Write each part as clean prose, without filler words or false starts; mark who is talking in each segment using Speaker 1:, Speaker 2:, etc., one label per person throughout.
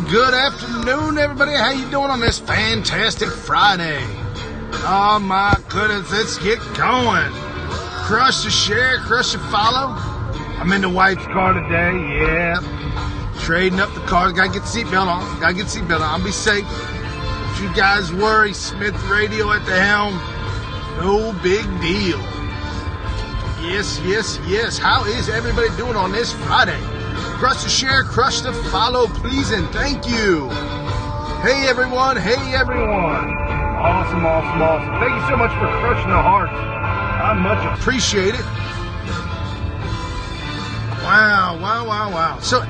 Speaker 1: good afternoon, everybody. How you doing on this fantastic Friday? Oh my goodness, let's get going. Crush the share, crush the follow. I'm in the wife's car today, yeah. Trading up the car. Gotta get the seatbelt on. I'll be safe. Don't you guys worry. SmythRadio at the helm. No big deal. Yes. How is everybody doing on this Friday? Crush the share, crush the follow, please, and thank you. Hey everyone. Awesome. Thank you so much for crushing the hearts. I much appreciate it. Wow. So,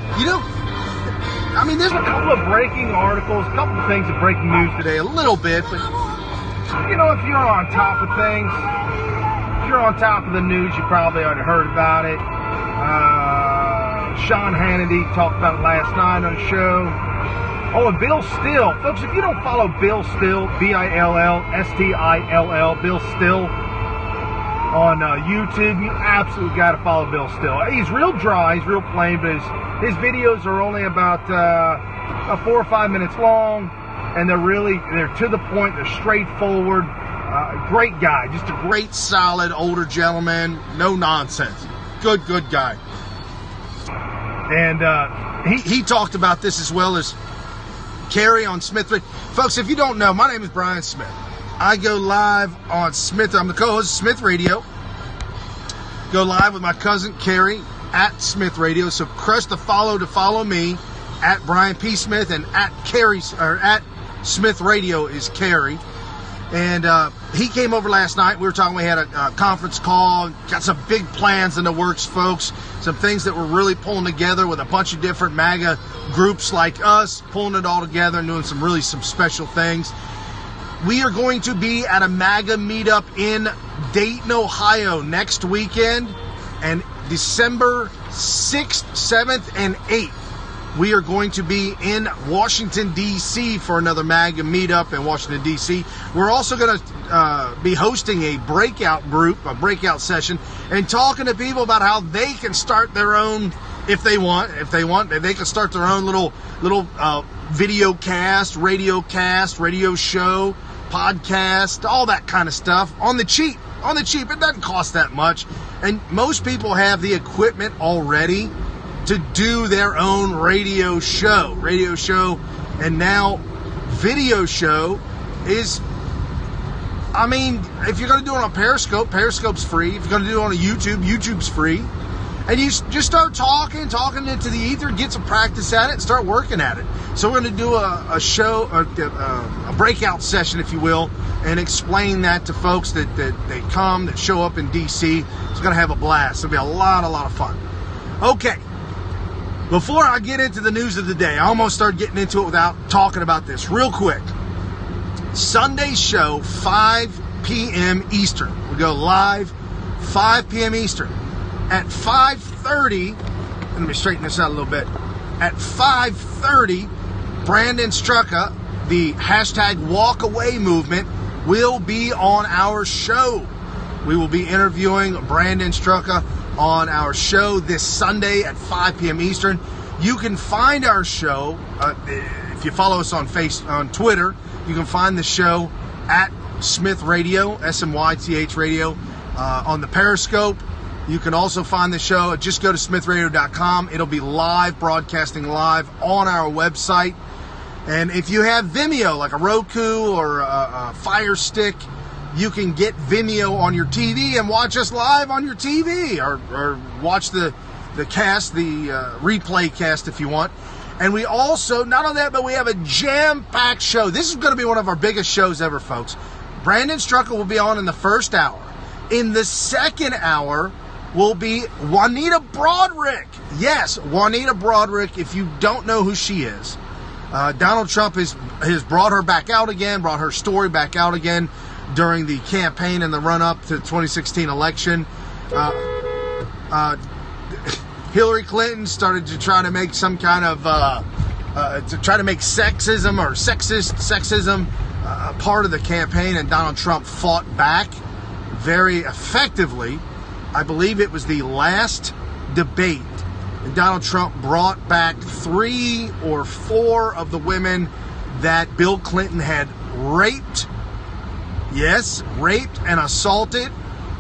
Speaker 1: there's a couple of breaking articles, a couple of things of breaking news today, a little bit, but, if you're on top of things, if you're on top of the news, you probably already heard about it. Sean Hannity talked about it last night on the show. Oh, and Bill Still. Folks, if you don't follow Bill Still, Bill-Still, Bill Still, on YouTube, you absolutely got to follow Bill Still. He's real dry, he's real plain, but his videos are only about 4 or 5 minutes long, and they're to the point, they're straightforward. Great guy, just a great, solid, older gentleman, no nonsense. Good guy. And he talked about this as well as Carrie on SmythRadio. Folks, if you don't know, my name is Brian Smith. I go live on Smith. I'm the co-host of SmythRadio. Go live with my cousin Carrie at SmythRadio. So crush the follow to follow me at Brian P. Smith, and at SmythRadio is Carrie. And he came over last night. We were talking. We had a conference call. Got some big plans in the works, folks. Some things that we're really pulling together with a bunch of different MAGA groups like us, pulling it all together and doing some special things. We are going to be at a MAGA meetup in Dayton, Ohio next weekend, and December 6th, 7th, and 8th. We are going to be in Washington, D.C. for another MAGA meetup in Washington, D.C. We're also going to be hosting a breakout session, and talking to people about how they can start their own, if they want, they can start their own little video cast, radio show, podcast, all that kind of stuff on the cheap. It doesn't cost that much, and most people have the equipment already to do their own radio show, and now video show is, if you're going to do it on Periscope's free. If you're going to do it on YouTube's free. And you just start talking into the ether, get some practice at it, and start working at it. So we're going to do a show, a breakout session, if you will, and explain that to folks that show up in D.C. It's going to have a blast. It'll be a lot of fun. Okay. Before I get into the news of the day, I almost started getting into it without talking about this. Real quick. Sunday's show, 5 p.m. Eastern. We go live 5 p.m. Eastern. At 5:30, let me straighten this out a little bit. At 5:30, Brandon Strucka, the hashtag walkaway movement, will be on our show. We will be interviewing Brandon Strucka on our show this Sunday at 5 p.m. Eastern. You can find our show, if you follow us on Twitter, you can find the show at SmythRadio, SMYTH Radio, on the Periscope. You can also find the show, just go to SmythRadio.com. It'll be broadcasting live on our website. And if you have Vimeo, like a Roku or a Fire Stick, you can get Vimeo on your TV and watch us live on your TV, or watch the replay cast if you want. And we also, not only that, but we have a jam-packed show. This is going to be one of our biggest shows ever, folks. Brandon Strucka will be on in the first hour. In the second hour will be Juanita Broaddrick. Yes, Juanita Broaddrick, if you don't know who she is. Donald Trump has brought her back out again, brought her story back out again during the campaign and the run-up to the 2016 election. Hillary Clinton started to try to make some kind of, sexism or sexism part of the campaign, and Donald Trump fought back very effectively. I believe it was the last debate and Donald Trump brought back 3 or 4 of the women that Bill Clinton had raped. Yes, raped and assaulted.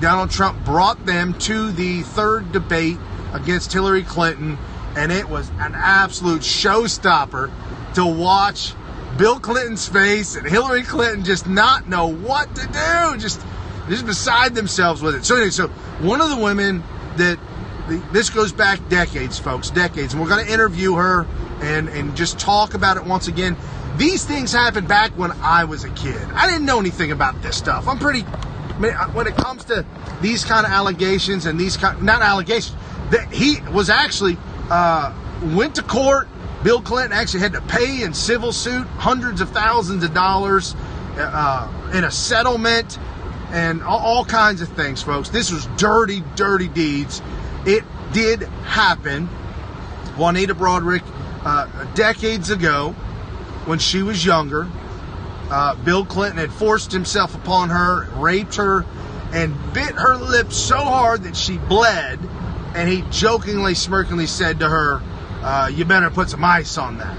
Speaker 1: Donald Trump brought them to the 3rd debate against Hillary Clinton, and it was an absolute showstopper to watch Bill Clinton's face and Hillary Clinton just not know what to do, just beside themselves with it. So anyway, so one of the women that, this goes back decades, folks, decades, and we're going to interview her and just talk about it once again. These things happened back when I was a kid. I didn't know anything about this stuff. I'm pretty, when it comes to these kind of allegations and these kind, not allegations, that he was actually, went to court. Bill Clinton actually had to pay in civil suit hundreds of thousands of dollars in a settlement and all kinds of things, folks. This was dirty, dirty deeds. It did happen. Juanita Broaddrick, decades ago, when she was younger, Bill Clinton had forced himself upon her, raped her, and bit her lips so hard that she bled, and he jokingly, smirkingly said to her, you better put some ice on that.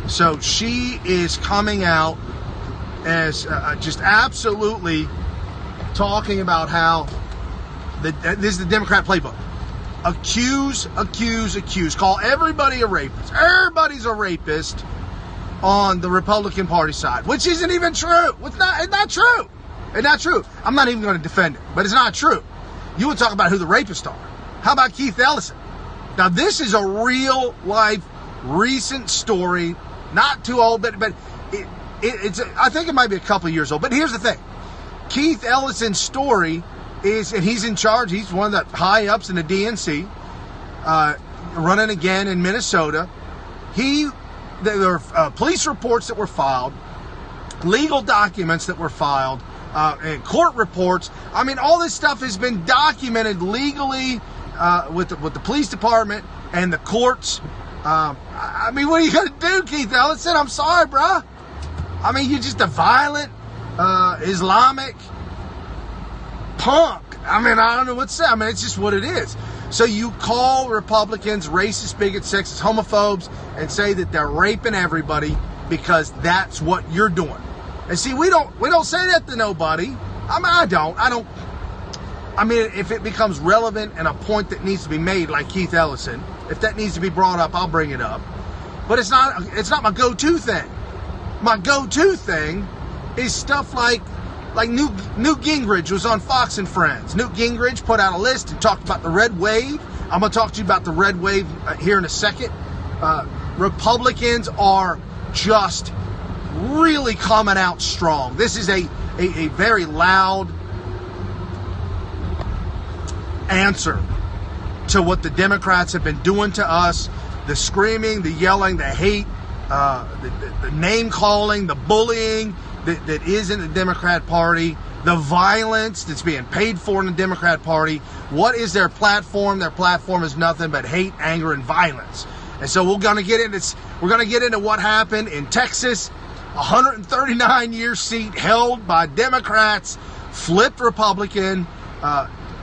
Speaker 1: So she is coming out as just absolutely talking about how this is the Democrat playbook. Accuse, accuse, accuse. Call everybody a rapist. Everybody's a rapist on the Republican Party side, which isn't even true. It's not true. It's not true. I'm not even going to defend it, but it's not true. You would talk about who the rapists are. How about Keith Ellison? Now, this is a real life, recent story, not too old, but it's I think it might be a couple of years old. But here's the thing. Keith Ellison's story is, and he's in charge, he's one of the high ups in the DNC, running again in Minnesota. There are police reports that were filed, legal documents that were filed, and court reports. I mean, all this stuff has been documented legally with the police department and the courts. I mean, what are you going to do, Keith Ellison? I'm sorry, bruh. I mean, you're just a violent Islamic punk. I mean, I don't know what to say. I mean, it's just what it is. So you call Republicans racist, bigots, sexist, homophobes, and say that they're raping everybody because that's what you're doing. And see, we don't say that to nobody. I mean, I don't. I mean, if it becomes relevant and a point that needs to be made, like Keith Ellison, if that needs to be brought up, I'll bring it up. But it's not my go-to thing. My go-to thing is stuff like Newt Gingrich was on Fox and Friends. Newt Gingrich put out a list and talked about the red wave. I'm going to talk to you about the red wave here in a second. Republicans are just really coming out strong. This is a very loud answer to what the Democrats have been doing to us. The screaming, the yelling, the hate, the name-calling, the bullying that is in the Democrat Party, the violence that's being paid for in the Democrat Party. What is their platform? Their platform is nothing but hate, anger, and violence. And so we're going to get into what happened in Texas. 139-year seat held by Democrats, flipped Republican.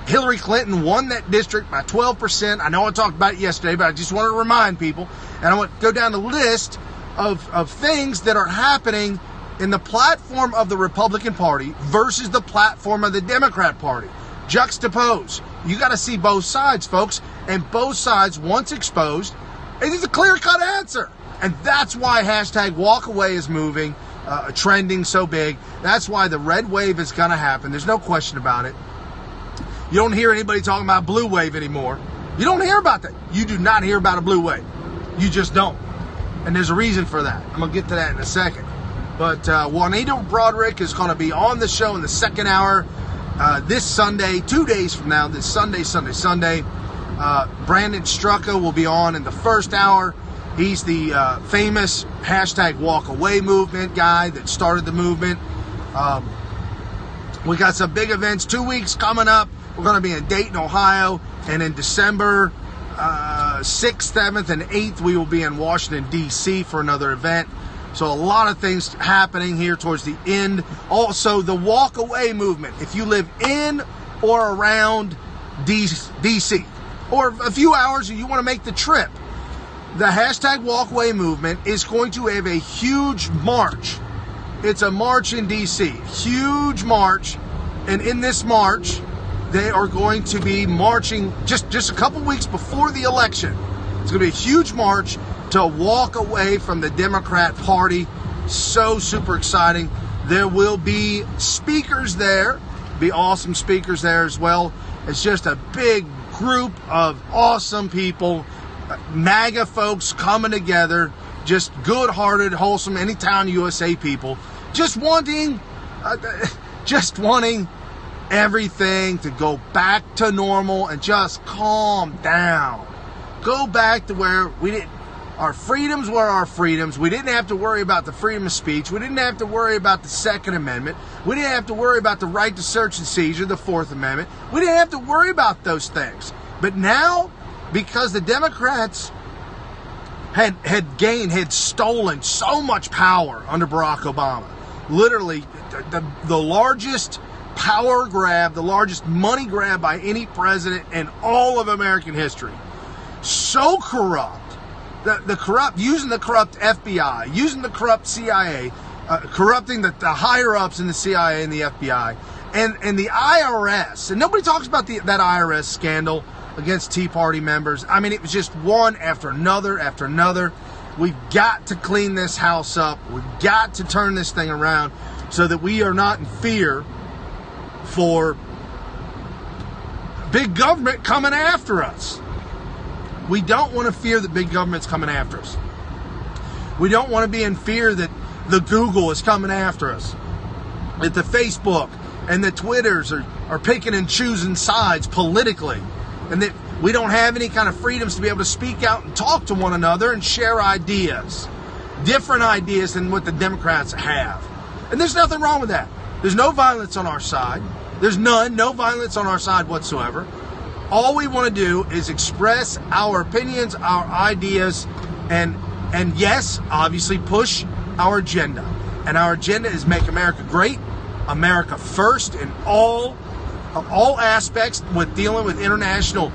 Speaker 1: Hillary Clinton won that district by 12%. I know I talked about it yesterday, but I just want to remind people. And I want to go down the list of things that are happening in the platform of the Republican Party versus the platform of the Democrat Party. Juxtapose. You got to see both sides, folks. And both sides, once exposed, it is a clear-cut answer. And that's why hashtag walkaway is moving, trending so big. That's why the red wave is going to happen. There's no question about it. You don't hear anybody talking about blue wave anymore. You don't hear about that. You do not hear about a blue wave. You just don't. And there's a reason for that. I'm going to get to that in a second. But Juanita Broaddrick is going to be on the show in the second hour this Sunday, 2 days from now, this Sunday. Brandon Strucka will be on in the first hour. He's the famous hashtag walkaway movement guy that started the movement. We got some big events, 2 weeks coming up. We're going to be in Dayton, Ohio, and in December 6th, 7th, and 8th, we will be in Washington, D.C. for another event. So a lot of things happening here towards the end. Also, the walk-away movement. If you live in or around D.C., or a few hours and you want to make the trip, the hashtag walkaway movement is going to have a huge march. It's a march in D.C., huge march, and in this march, they are going to be marching just a couple weeks before the election. It's going to be a huge march to walk away from the Democrat Party. So super exciting. There will be speakers there, be awesome speakers there as well. It's just a big group of awesome people, MAGA folks coming together, just good-hearted, wholesome, Anytown USA people, just wanting everything to go back to normal and just calm down. Go back to where our freedoms were our freedoms. We didn't have to worry about the freedom of speech. We didn't have to worry about the Second Amendment. We didn't have to worry about the right to search and seizure, the Fourth Amendment. We didn't have to worry about those things. But now, because the Democrats had stolen so much power under Barack Obama, literally the largest power grab, the largest money grab by any president in all of American history. So corrupt. Using the corrupt FBI, using the corrupt CIA, corrupting the higher ups in the CIA and the FBI, and the IRS. And nobody talks about that IRS scandal against Tea Party members. I mean, it was just one after another after another. We've got to clean this house up. We've got to turn this thing around so that we are not in fear for big government coming after us. We don't want to fear that big government's coming after us. We don't want to be in fear that the Google is coming after us, that the Facebook and the Twitters are picking and choosing sides politically, and that we don't have any kind of freedoms to be able to speak out and talk to one another and share ideas, different ideas than what the Democrats have. And there's nothing wrong with that. There's no violence on our side. There's no violence on our side whatsoever. All we want to do is express our opinions, our ideas, and yes, obviously push our agenda. And our agenda is make America great, America first in all aspects with dealing with international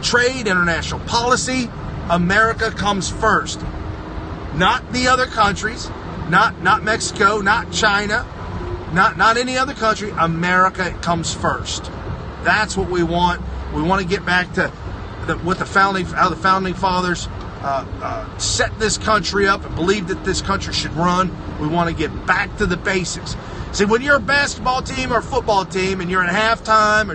Speaker 1: trade, international policy. America comes first. Not the other countries, not Mexico, not China, not any other country. America comes first. That's what we want. We want to get back to how the founding fathers set this country up and believed that this country should run. We want to get back to the basics. See, when you're a basketball team or a football team and you're in halftime or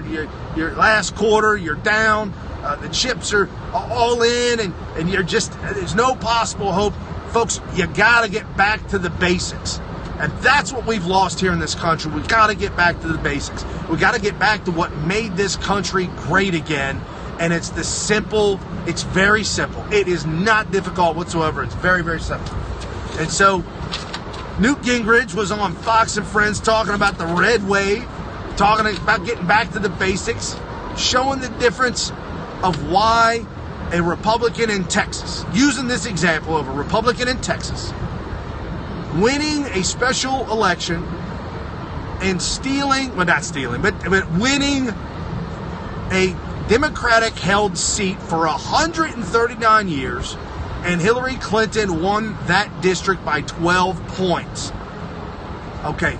Speaker 1: your last quarter, you're down, the chips are all in, and you're just, there's no possible hope. Folks, you got to get back to the basics. And that's what we've lost here in this country. We've got to get back to the basics. We've got to get back to what made this country great again. And it's it's very simple. It is not difficult whatsoever. It's very, very simple. And so Newt Gingrich was on Fox and Friends talking about the red wave, talking about getting back to the basics, showing the difference of why a Republican in Texas, using this example of a Republican in Texas, winning a special election and winning a Democratic-held seat for 139 years, and Hillary Clinton won that district by 12 points. Okay,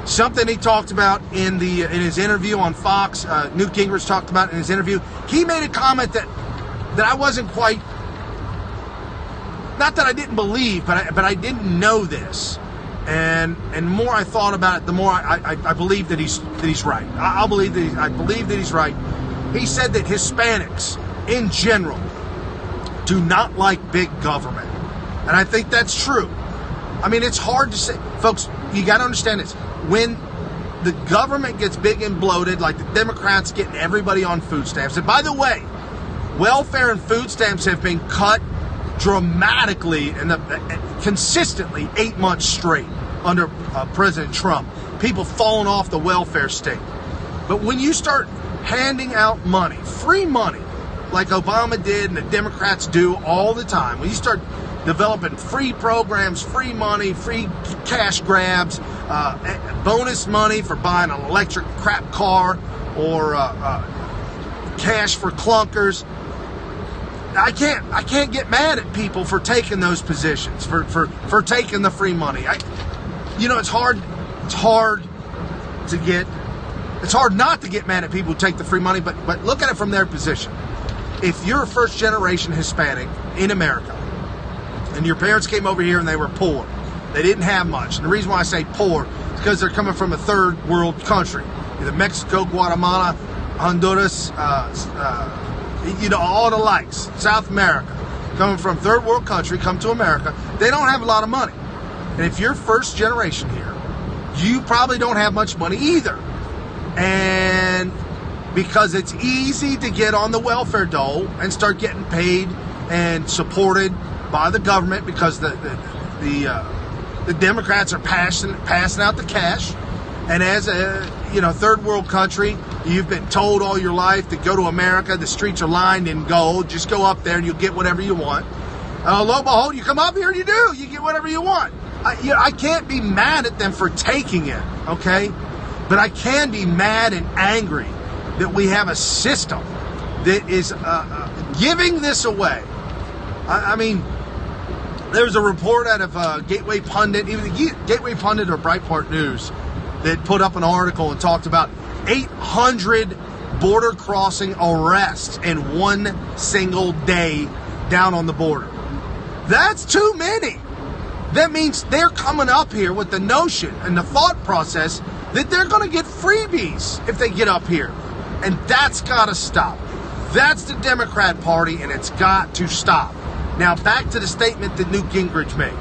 Speaker 1: something he talked about in his interview on Fox, Newt Gingrich talked about in his interview. He made a comment that I wasn't quite, not that I didn't believe, but I didn't know this. And the more I thought about it, the more I believe that he's right. I believe that he's right. He said that Hispanics in general do not like big government. And I think that's true. I mean, it's hard to say. Folks, you got to understand this. When the government gets big and bloated, like the Democrats getting everybody on food stamps, and by the way, welfare and food stamps have been cut dramatically and consistently 8 months straight under President Trump. People falling off the welfare state. But when you start handing out money, free money, like Obama did and the Democrats do all the time, when you start developing free programs, free money, free cash grabs, bonus money for buying an electric crap car, or cash for clunkers. I can't get mad at people for taking those positions, for taking the free money. It's hard not to get mad at people who take the free money, but look at it from their position. If you're a first generation Hispanic in America and your parents came over here and they were poor, they didn't have much. And the reason why I say poor is because they're coming from a third world country, either Mexico, Guatemala, Honduras, all the likes, South America, coming from third world country, come to America. They don't have a lot of money. And if you're first generation here, you probably don't have much money either. And because it's easy to get on the welfare dole and start getting paid and supported by the government because the Democrats are passing out the cash. And as a third world country, you've been told all your life to go to America. The streets are lined in gold. Just go up there and you'll get whatever you want. Lo and behold, you come up here and you do. You get whatever you want. I can't be mad at them for taking it, okay? But I can be mad and angry that we have a system that is giving this away. I mean, there was a report out of Gateway Pundit, either Gateway Pundit or Breitbart News, that put up an article and talked about 800 border crossing arrests in one single day down on the border. That's too many. That means they're coming up here with the notion and the thought process that they're going to get freebies if they get up here. And that's got to stop. That's the Democrat Party, and it's got to stop. Now, back to the statement that Newt Gingrich made.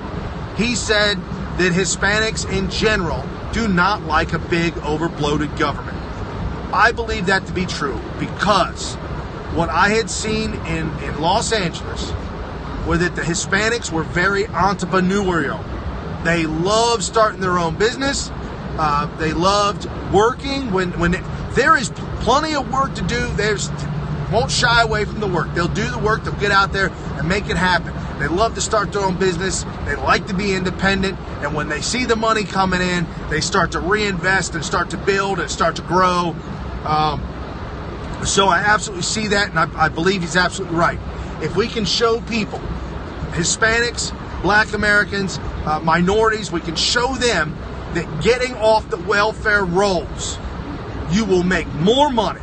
Speaker 1: He said that Hispanics in general do not like a big, overbloated government. I believe that to be true because what I had seen in Los Angeles was that the Hispanics were very entrepreneurial. They loved starting their own business. They loved working. When there is plenty of work to do, they won't shy away from the work. They'll do the work. They'll get out there and make it happen. They love to start their own business. They like to be independent. And when they see the money coming in, they start to reinvest and start to build and start to grow. So I absolutely see that, and I believe he's absolutely right. If we can show people, Hispanics, Black Americans, minorities, we can show them that getting off the welfare rolls, you will make more money.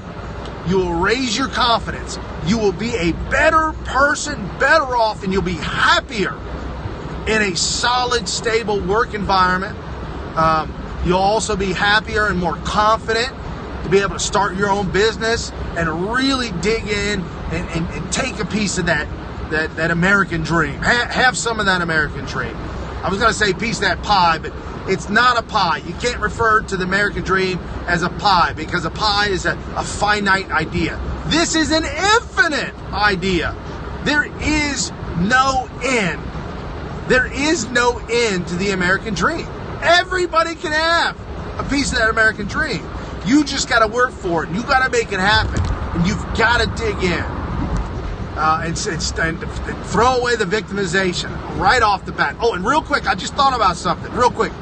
Speaker 1: You will raise your confidence. You will be a better person, better off, and you'll be happier in a solid, stable work environment. You'll also be happier and more confident to be able to start your own business and really dig in and take a piece of that American dream. Have some of that American dream. I was going to say piece of that pie, but it's not a pie. You can't refer to the American dream as a pie because a pie is a finite idea. This is an infinite idea. There is no end. There is no end to the American dream. Everybody can have a piece of that American dream. You just got to work for it. You got to make it happen. And you've got to dig in. And throw away the victimization right off the bat. Oh, and real quick, I just thought about something. Real quick.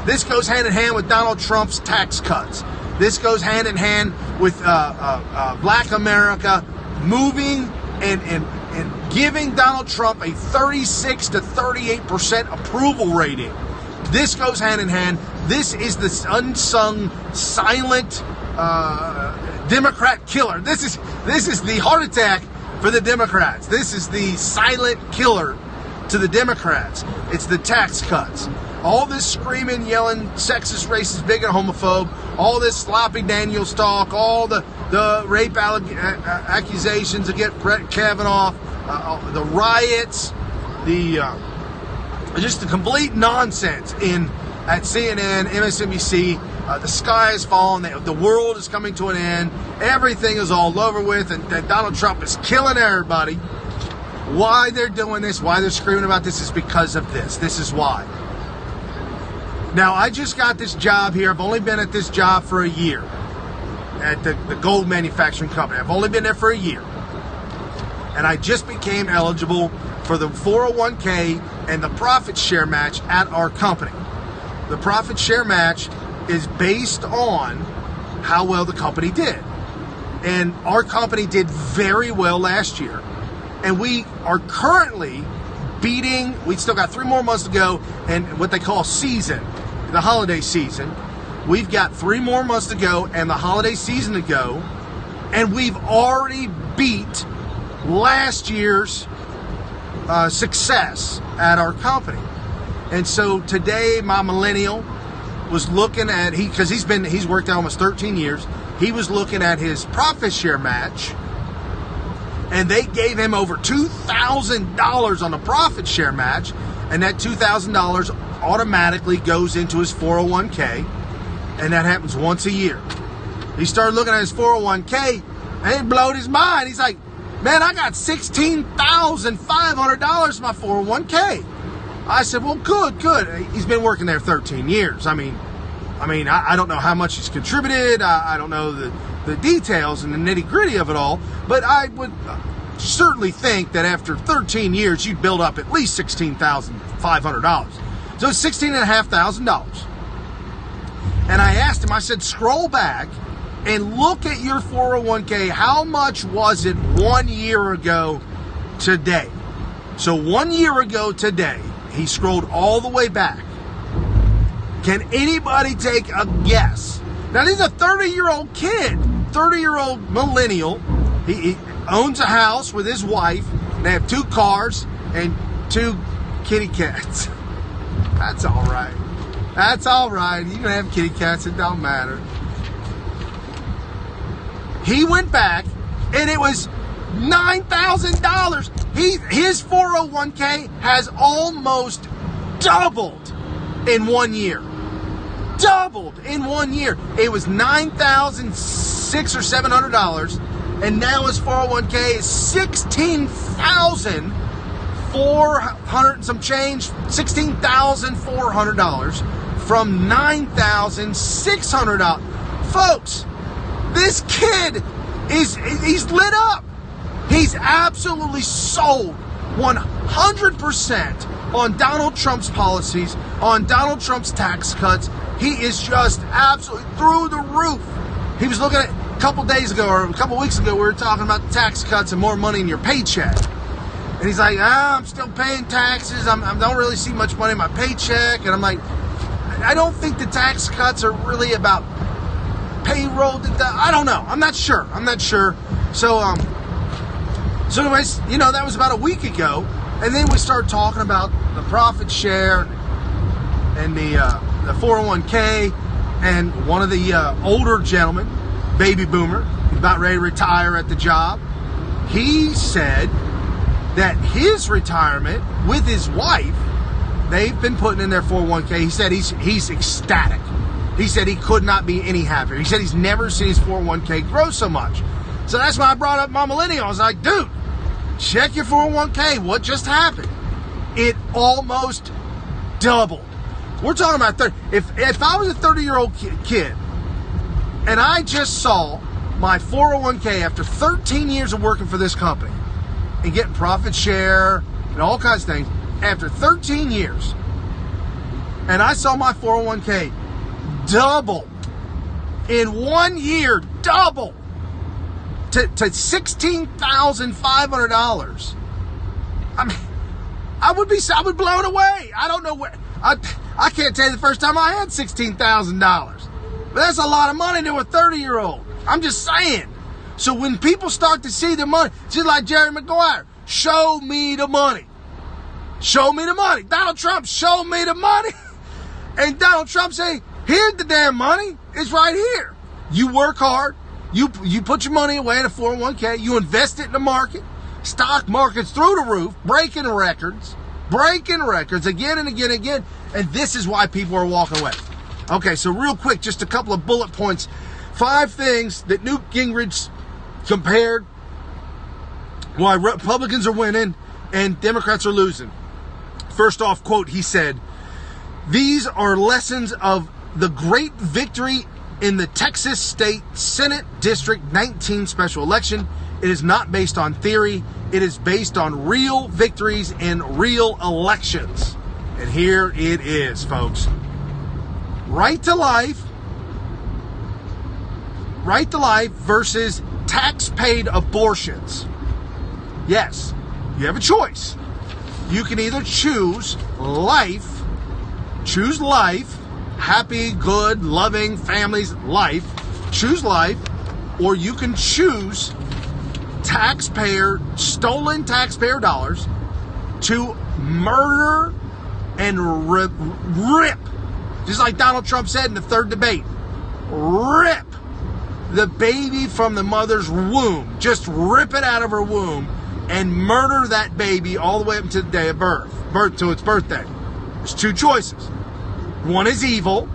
Speaker 1: This goes hand in hand with Donald Trump's tax cuts. This goes hand in hand with Black America moving and giving Donald Trump a 36 to 38% approval rating. This goes hand in hand. This is the unsung, silent Democrat killer. This is the heart attack for the Democrats. This is the silent killer to the Democrats. It's the tax cuts. All this screaming, yelling, sexist, racist, bigot, homophobe, all this sloppy Daniels talk, all the rape accusations against Brett Kavanaugh, the riots, just the complete nonsense at CNN, MSNBC. The sky is falling. The world is coming to an end. Everything is all over with, and Donald Trump is killing everybody. Why they're doing this, why they're screaming about this is because of this. This is why. Now, I just got this job here. I've only been at this job for a year at the gold manufacturing company. I've only been there for a year. And I just became eligible for the 401k and the profit share match at our company. The profit share match is based on how well the company did. And our company did very well last year. And we are currently beating, we still got 3 more months to go, and what they call season, the holiday season. We've got 3 more months to go and the holiday season to go. And we've already beat last year's success at our company. And so today, my millennial was looking at, because he's worked out almost 13 years. He was looking at his profit share match, and they gave him over $2,000 on the profit share match, and that $2,000 automatically goes into his 401k, and that happens once a year. He started looking at his 401k, and it blowed his mind. He's like, man, I got $16,500 in my 401k. I said, well, good. He's been working there 13 years. I don't know how much he's contributed. I don't know the details and the nitty-gritty of it all, but I would certainly think that after 13 years, you'd build up at least $16,500. So it's $16,500. And I asked him, I said, scroll back and look at your 401k. How much was it 1 year ago today? So 1 year ago today, he scrolled all the way back. Can anybody take a guess? Now, this is a 30-year-old kid, 30-year-old millennial. He owns a house with his wife. They have 2 cars and 2 kitty cats. That's all right. That's all right. You can have kitty cats. It don't matter. He went back, and it was $9,000. His 401k has almost doubled in 1 year. Doubled in 1 year. It was $9,600 or $700, and now his 401k is $16,400 and some change. $16,400 from $9,600. Folks, this kid he's lit up. He's absolutely sold 100% on Donald Trump's policies, on Donald Trump's tax cuts. He is just absolutely through the roof. He was looking at a couple days ago or a couple weeks ago, we were talking about the tax cuts and more money in your paycheck. And he's like, I'm still paying taxes. I don't really see much money in my paycheck. And I'm like, I don't think the tax cuts are really about payroll. I don't know. I'm not sure. So anyways, that was about a week ago. And then we started talking about the profit share and the 401k. And one of the older gentlemen, baby boomer, about ready to retire at the job, he said that his retirement with his wife, they've been putting in their 401k. He said he's ecstatic. He said he could not be any happier. He said he's never seen his 401k grow so much. So that's why I brought up my millennial. I was like, dude, check your 401k. What just happened? It almost doubled. We're talking about 30. If I was a 30-year-old kid and I just saw my 401k after 13 years of working for this company and getting profit share and all kinds of things, after 13 years, and I saw my 401k double in 1 year, double to $16,500. I mean, I would be blown away. I don't know where. I can't tell you the first time I had $16,000. But that's a lot of money to a 30-year-old. I'm just saying. So when people start to see the money, just like Jerry Maguire, show me the money. Show me the money. Donald Trump, show me the money. And Donald Trump say, here's the damn money. It's right here. You work hard. You put your money away in a 401k. You invest it in the market. Stock market's through the roof, breaking records again and again and again. And this is why people are walking away. Okay, so real quick, just a couple of bullet points. 5 things that Newt Gingrich compared why Republicans are winning and Democrats are losing. First off, quote, he said, "These are lessons of the great victory in the Texas State Senate District 19 special election. It is not based on theory. It is based on real victories in real elections." And here it is, folks. Right to life, right to life versus tax-paid abortions. Yes, you have a choice. You can either choose life, happy, good, loving families, life, choose life, or you can choose stolen taxpayer dollars to murder and rip, just like Donald Trump said in the third debate, rip the baby from the mother's womb. Just rip it out of her womb and murder that baby all the way up to the day of birth to its birthday. There's two choices. One is evil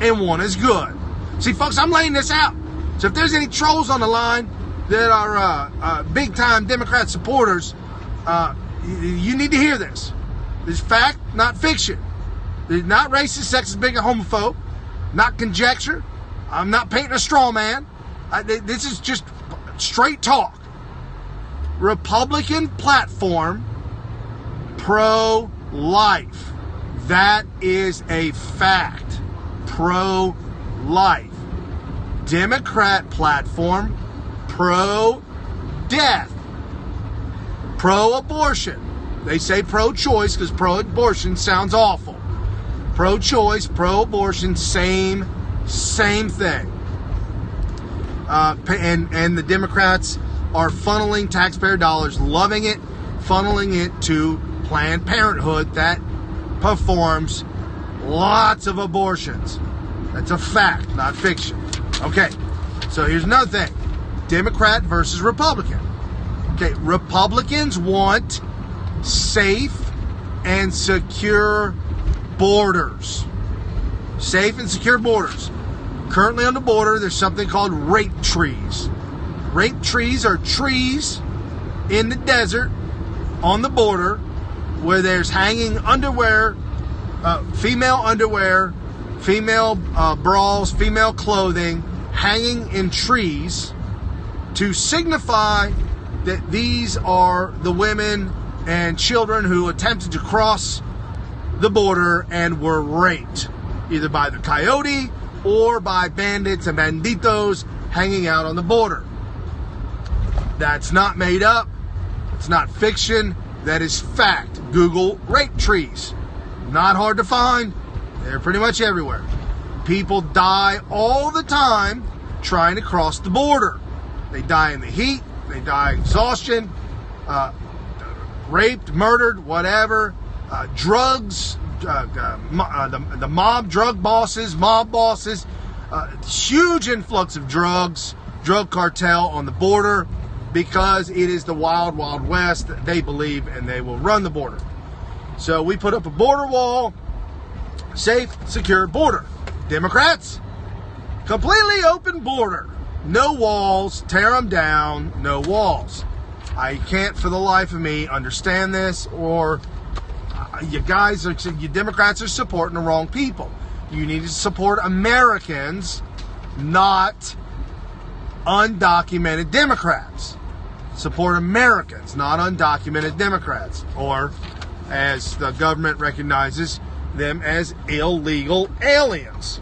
Speaker 1: and one is good. See, folks, I'm laying this out. So if there's any trolls on the line that are big-time Democrat supporters, you need to hear this. This is fact, not fiction. It's not racist, sexist, bigot, homophobe, not conjecture. I'm not painting a straw man. This is just straight talk. Republican platform, pro-life. That is a fact. Pro-life. Democrat platform, pro-death. Pro-abortion. They say pro-choice because pro-abortion sounds awful. Pro-choice, pro-abortion, same thing. And the Democrats are funneling taxpayer dollars, loving it, funneling it to Planned Parenthood that performs lots of abortions. That's a fact, not fiction. Okay, so here's another thing. Democrat versus Republican. Okay, Republicans want safe and secure borders. Safe and secure borders. Currently on the border, there's something called rape trees. Rape trees are trees in the desert on the border where there's hanging underwear, female bras, female clothing, hanging in trees to signify that these are the women and children who attempted to cross the border and were raped, either by the coyote or by bandits and banditos hanging out on the border. That's not made up. It's not fiction. That is fact. Google rape trees. Not hard to find. They're pretty much everywhere. People die all the time trying to cross the border. They die in the heat. They die exhaustion. Raped, murdered, whatever. Drugs. The mob, mob bosses. Huge influx of drugs. Drug cartel on the border because it is the wild, wild west, they believe, and they will run the border. So we put up a border wall. Safe, secure border. Democrats, completely open border. No walls, tear them down, no walls. I can't for the life of me understand this, or you Democrats are supporting the wrong people. You need to support Americans, not undocumented Democrats. Support Americans, not undocumented Democrats, or as the government recognizes them as illegal aliens.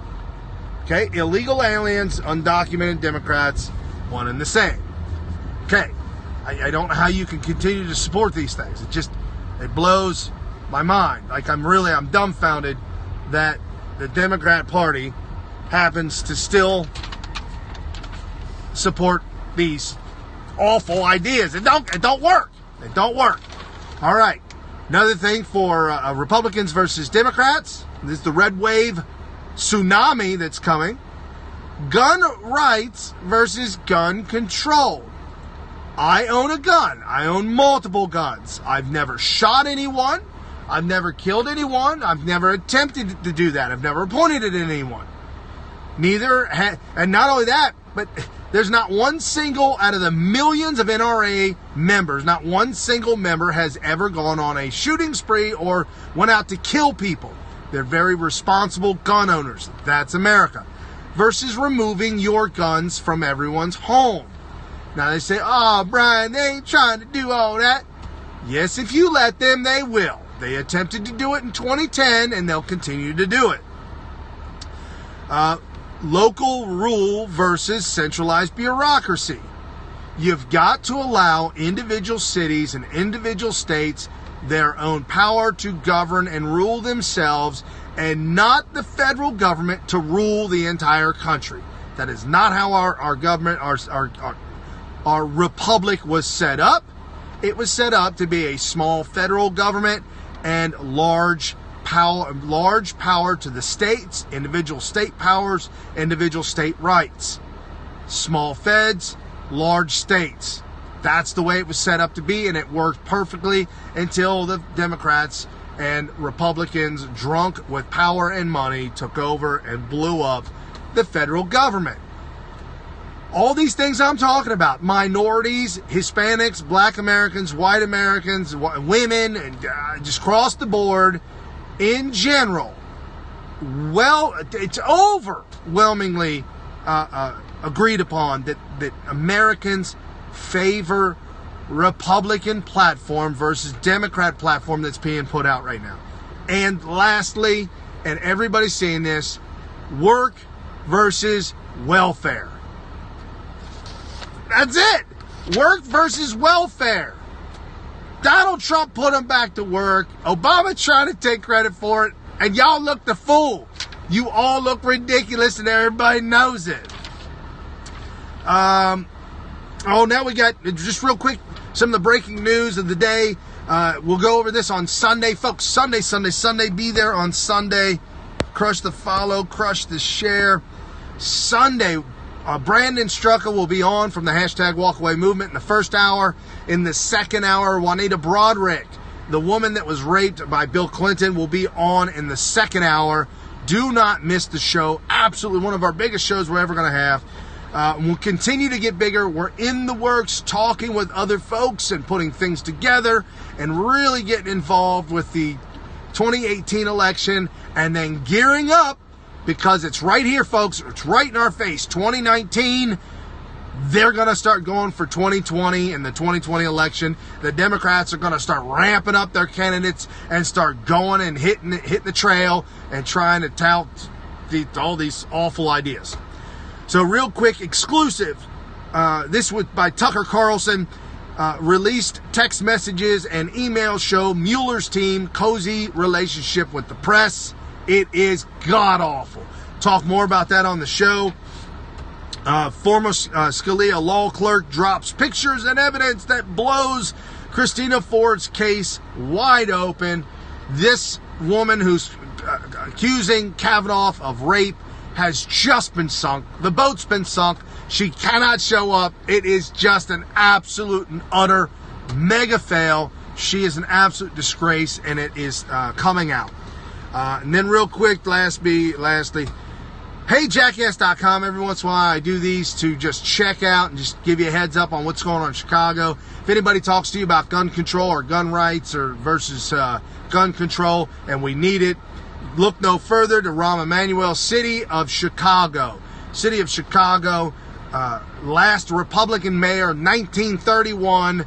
Speaker 1: Okay, illegal aliens, undocumented Democrats, one and the same. Okay, I don't know how you can continue to support these things. It blows my mind. Like I'm dumbfounded that the Democrat Party happens to still support these awful ideas. It don't work. It don't work. All right. Another thing for Republicans versus Democrats. This is the red wave tsunami that's coming. Gun rights versus gun control. I own a gun. I own multiple guns. I've never shot anyone. I've never killed anyone. I've never attempted to do that. I've never pointed it at anyone. And not only that, but there's not one single out of the millions of NRA members, not one single member has ever gone on a shooting spree or went out to kill people. They're very responsible gun owners. That's America. Versus removing your guns from everyone's home. Now they say, oh, Brian, they ain't trying to do all that. Yes, if you let them, they will. They attempted to do it in 2010, and they'll continue to do it. local rule versus centralized bureaucracy. You've got to allow individual cities and individual states their own power to govern and rule themselves, and not the federal government to rule the entire country. That is not how our government, our republic was set up. It was set up to be a small federal government and large power to the states, individual state powers, individual state rights. Small feds, large states. That's the way it was set up to be, and it worked perfectly until the Democrats and Republicans, drunk with power and money, took over and blew up the federal government. All these things I'm talking about, minorities, Hispanics, black Americans, white Americans, women, and just across the board in general, well, it's overwhelmingly agreed upon that Americans favor Republican platform versus Democrat platform that's being put out right now. And lastly, and everybody's seeing this, work versus welfare. That's it. Work versus welfare. Donald Trump put them back to work. Obama trying to take credit for it. And y'all look the fool. You all look ridiculous and everybody knows it. Now we got, just real quick, some of the breaking news of the day. We'll go over this on Sunday. Folks, Sunday. Be there on Sunday. Crush the follow, crush the share. Sunday, Brandon Strucker will be on from the hashtag Walkaway Movement in the first hour. In the second hour, Juanita Broderick, the woman that was raped by Bill Clinton, will be on in the second hour. Do not miss the show. Absolutely one of our biggest shows we're ever going to have. We'll continue to get bigger. We're in the works, talking with other folks and putting things together and really getting involved with the 2018 election, and then gearing up, because it's right here, folks. It's right in our face. 2019, they're going to start going for 2020 and the 2020 election. The Democrats are going to start ramping up their candidates and start going and hitting the trail and trying to tout all these awful ideas. So real quick, exclusive, this was by Tucker Carlson, released text messages and emails show Mueller's team cozy relationship with the press. It is god-awful. Talk more about that on the show. Former Scalia law clerk drops pictures and evidence that blows Christina Ford's case wide open. This woman who's accusing Kavanaugh of rape has just been sunk. The boat's been sunk. She cannot show up. It is just an absolute and utter mega fail. She is an absolute disgrace, and it is coming out. And then real quick, lastly, HeyJackass.com. Every once in a while I do these to just check out and just give you a heads up on what's going on in Chicago. If anybody talks to you about gun control or gun rights or versus gun control, and we need it, look no further to Rahm Emanuel, City of Chicago. City of Chicago, last Republican mayor, 1931,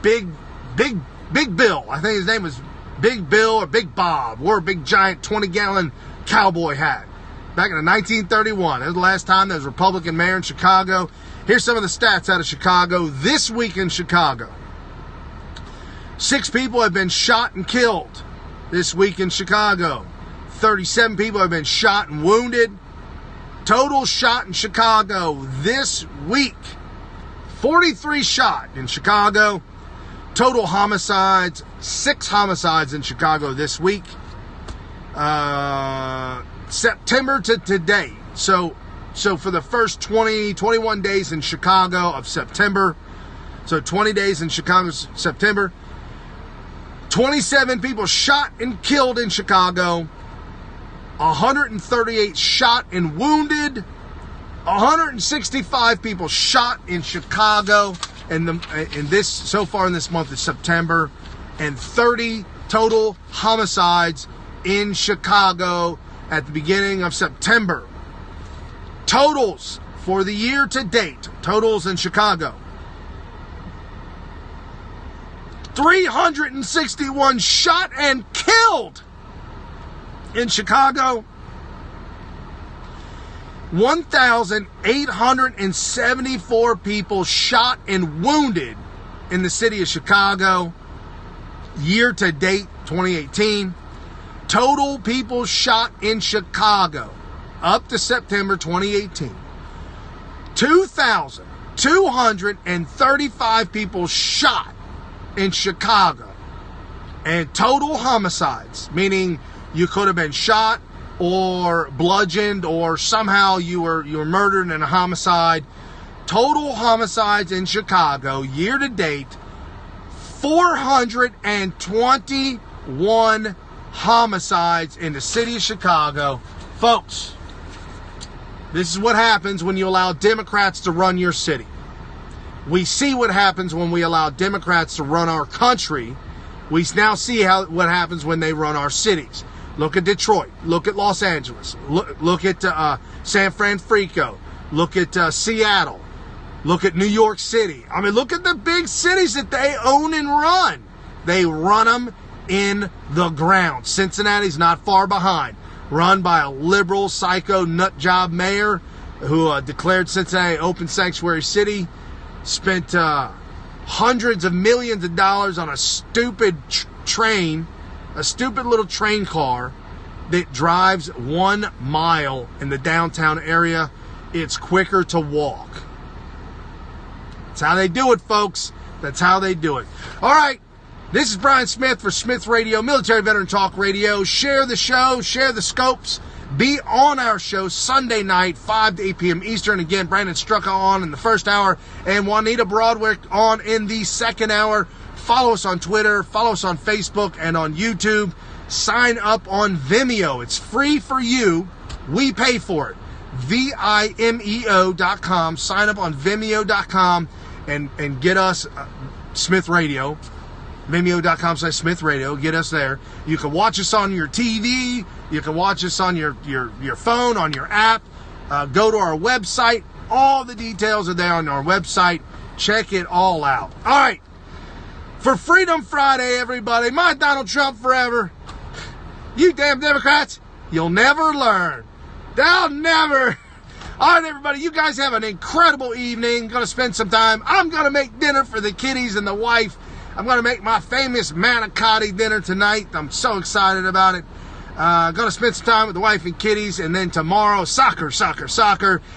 Speaker 1: Big Bill. I think his name was Big Bill or Big Bob. Wore a big giant 20-gallon cowboy hat. Back in 1931. That was the last time there was a Republican mayor in Chicago. Here's some of the stats out of Chicago this week in Chicago. 6 people have been shot and killed this week in Chicago. 37 people have been shot and wounded. Total shot in Chicago this week. 43 shot in Chicago. Total homicides, 6 homicides in Chicago this week. September to today. So for the first 21 days in Chicago of September, so 20 days in Chicago, September, 27 people shot and killed in Chicago, 138 shot and wounded, 165 people shot in Chicago in this so far in this month of September, and 30 total homicides in Chicago at the beginning of September. Totals for the year to date, totals in Chicago: 361 shot and killed in Chicago. 1,874 people shot and wounded in the city of Chicago, year to date 2018. Total people shot in Chicago up to September 2018. 2,235 people shot in Chicago. And total homicides, meaning you could have been shot or bludgeoned or somehow you were murdered in a homicide. Total homicides in Chicago, year to date, 421 homicides in the city of Chicago. Folks, this is what happens when you allow Democrats to run your city. We see what happens when we allow Democrats to run our country. We now see what happens when they run our cities. Look at Detroit. Look at Los Angeles. Look at San Francisco. Look at Seattle. Look at New York City. I mean, look at the big cities that they own and run. They run them in the ground. Cincinnati's not far behind. Run by a liberal, psycho, nutjob mayor who declared Cincinnati open sanctuary city. Spent hundreds of millions of dollars on a stupid train, a stupid little train car that drives 1 mile in the downtown area. It's quicker to walk. That's how they do it, folks. That's how they do it. All right. This is Brian Smith for Smith Radio, Military Veteran Talk Radio. Share the show, share the scopes. Be on our show Sunday night, 5 to 8 p.m. Eastern. Again, Brandon Strucka on in the first hour and Juanita Broadwick on in the second hour. Follow us on Twitter, follow us on Facebook and on YouTube. Sign up on Vimeo. It's free for you. We pay for it. Vimeo.com. Sign up on Vimeo.com and get us Smith Radio. Vimeo.com/SmythRadio. Get us there. You can watch us on your TV. You can watch us on your phone, on your app. Go to our website. All the details are there on our website. Check it all out. All right. For Freedom Friday, everybody, my Donald Trump forever. You damn Democrats, you'll never learn. They'll never. All right, everybody, you guys have an incredible evening. Going to spend some time. I'm going to make dinner for the kiddies and the wife. I'm going to make my famous manicotti dinner tonight. I'm so excited about it. Going to spend some time with the wife and kiddies. And then tomorrow, soccer.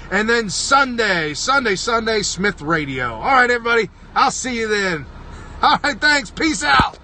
Speaker 1: And then Sunday, Smith Radio. All right, everybody. I'll see you then. All right, thanks. Peace out.